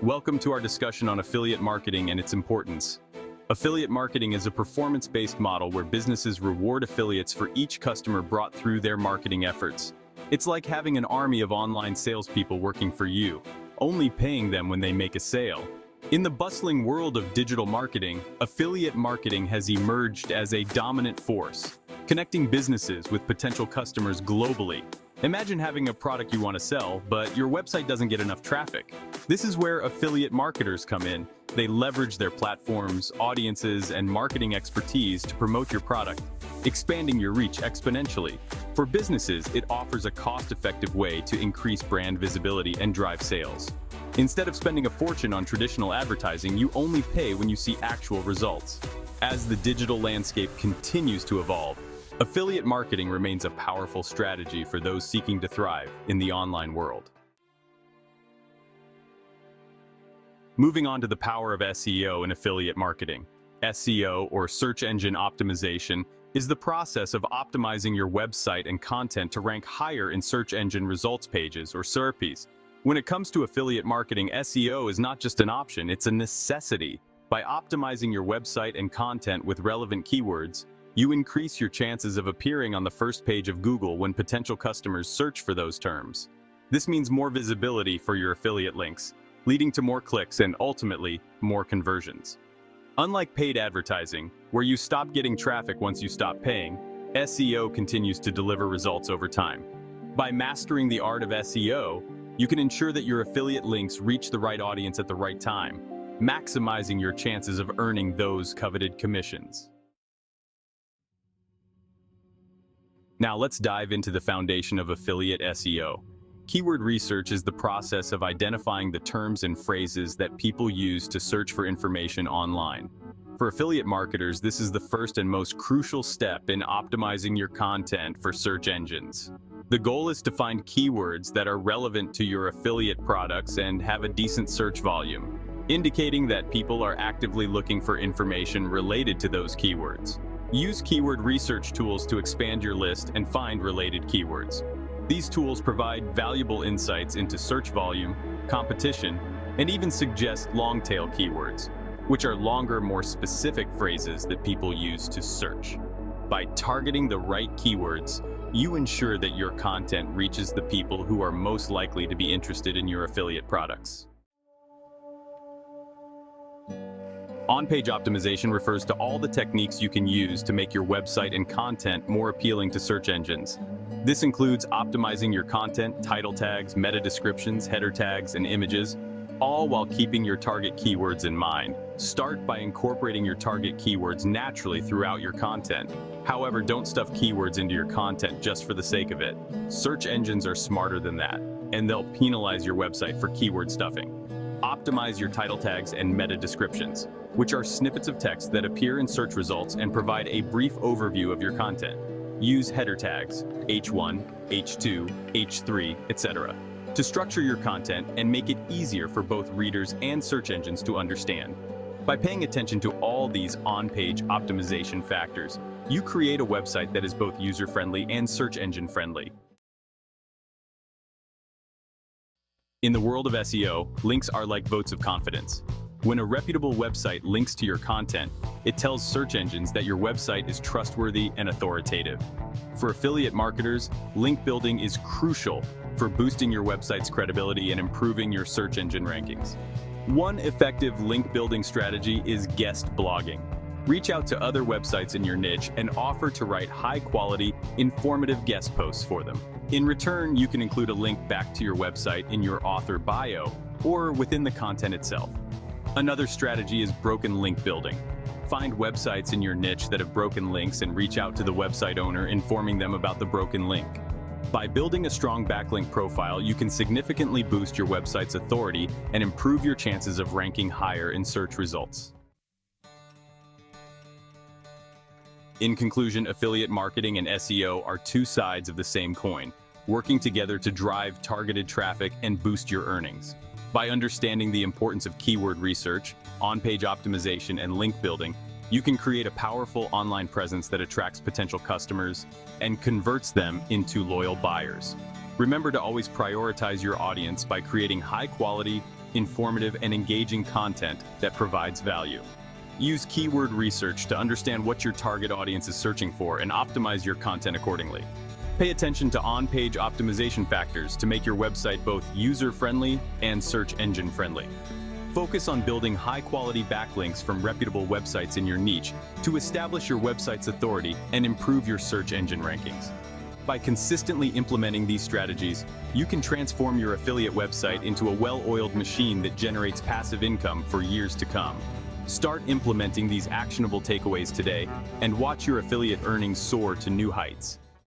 Welcome to our discussion on affiliate marketing and its importance. Affiliate marketing is a performance-based model where businesses reward affiliates for each customer brought through their marketing efforts. It's like having an army of online salespeople working for you, only paying them when they make a sale. In the bustling world of digital marketing, affiliate marketing has emerged as a dominant force, connecting businesses with potential customers globally. Imagine having a product you want to sell, but your website doesn't get enough traffic. This is where affiliate marketers come in. They leverage their platforms, audiences, and marketing expertise to promote your product, expanding your reach exponentially. For businesses, it offers a cost-effective way to increase brand visibility and drive sales. Instead of spending a fortune on traditional advertising, you only pay when you see actual results. As the digital landscape continues to evolve, affiliate marketing remains a powerful strategy for those seeking to thrive in the online world. Moving on to the power of SEO in affiliate marketing. SEO, or search engine optimization, is the process of optimizing your website and content to rank higher in search engine results pages, or SERPs. When it comes to affiliate marketing, SEO is not just an option, it's a necessity. By optimizing your website and content with relevant keywords, you increase your chances of appearing on the first page of Google when potential customers search for those terms. This means more visibility for your affiliate links, leading to more clicks and ultimately more conversions. Unlike paid advertising, where you stop getting traffic once you stop paying, SEO continues to deliver results over time. By mastering the art of SEO, you can ensure that your affiliate links reach the right audience at the right time, maximizing your chances of earning those coveted commissions. Now let's dive into the foundation of affiliate SEO. Keyword research is the process of identifying the terms and phrases that people use to search for information online. For affiliate marketers, this is the first and most crucial step in optimizing your content for search engines. The goal is to find keywords that are relevant to your affiliate products and have a decent search volume, indicating that people are actively looking for information related to those keywords. Use keyword research tools to expand your list and find related keywords. These tools provide valuable insights into search volume, competition, and even suggest long-tail keywords, which are longer, more specific phrases that people use to search. By targeting the right keywords, you ensure that your content reaches the people who are most likely to be interested in your affiliate products. On-page optimization refers to all the techniques you can use to make your website and content more appealing to search engines. This includes optimizing your content, title tags, meta descriptions, header tags, and images, all while keeping your target keywords in mind. Start by incorporating your target keywords naturally throughout your content. However, don't stuff keywords into your content just for the sake of it. Search engines are smarter than that, and they'll penalize your website for keyword stuffing. Optimize your title tags and meta descriptions, which are snippets of text that appear in search results and provide a brief overview of your content. Use header tags, H1, H2, H3, etc., to structure your content and make it easier for both readers and search engines to understand. By paying attention to all these on-page optimization factors, you create a website that is both user-friendly and search engine-friendly. In the world of SEO, links are like votes of confidence. When a reputable website links to your content, it tells search engines that your website is trustworthy and authoritative. For affiliate marketers, link building is crucial for boosting your website's credibility and improving your search engine rankings. One effective link building strategy is guest blogging. Reach out to other websites in your niche and offer to write high-quality, informative guest posts for them. In return, you can include a link back to your website in your author bio or within the content itself. Another strategy is broken link building. Find websites in your niche that have broken links and reach out to the website owner, informing them about the broken link. By building a strong backlink profile, you can significantly boost your website's authority and improve your chances of ranking higher in search results. In conclusion, affiliate marketing and SEO are two sides of the same coin, working together to drive targeted traffic and boost your earnings. By understanding the importance of keyword research, on-page optimization, and link building, you can create a powerful online presence that attracts potential customers and converts them into loyal buyers. Remember to always prioritize your audience by creating high-quality, informative, and engaging content that provides value. Use keyword research to understand what your target audience is searching for and optimize your content accordingly. Pay attention to on-page optimization factors to make your website both user-friendly and search engine-friendly. Focus on building high-quality backlinks from reputable websites in your niche to establish your website's authority and improve your search engine rankings. By consistently implementing these strategies, you can transform your affiliate website into a well-oiled machine that generates passive income for years to come. Start implementing these actionable takeaways today and watch your affiliate earnings soar to new heights.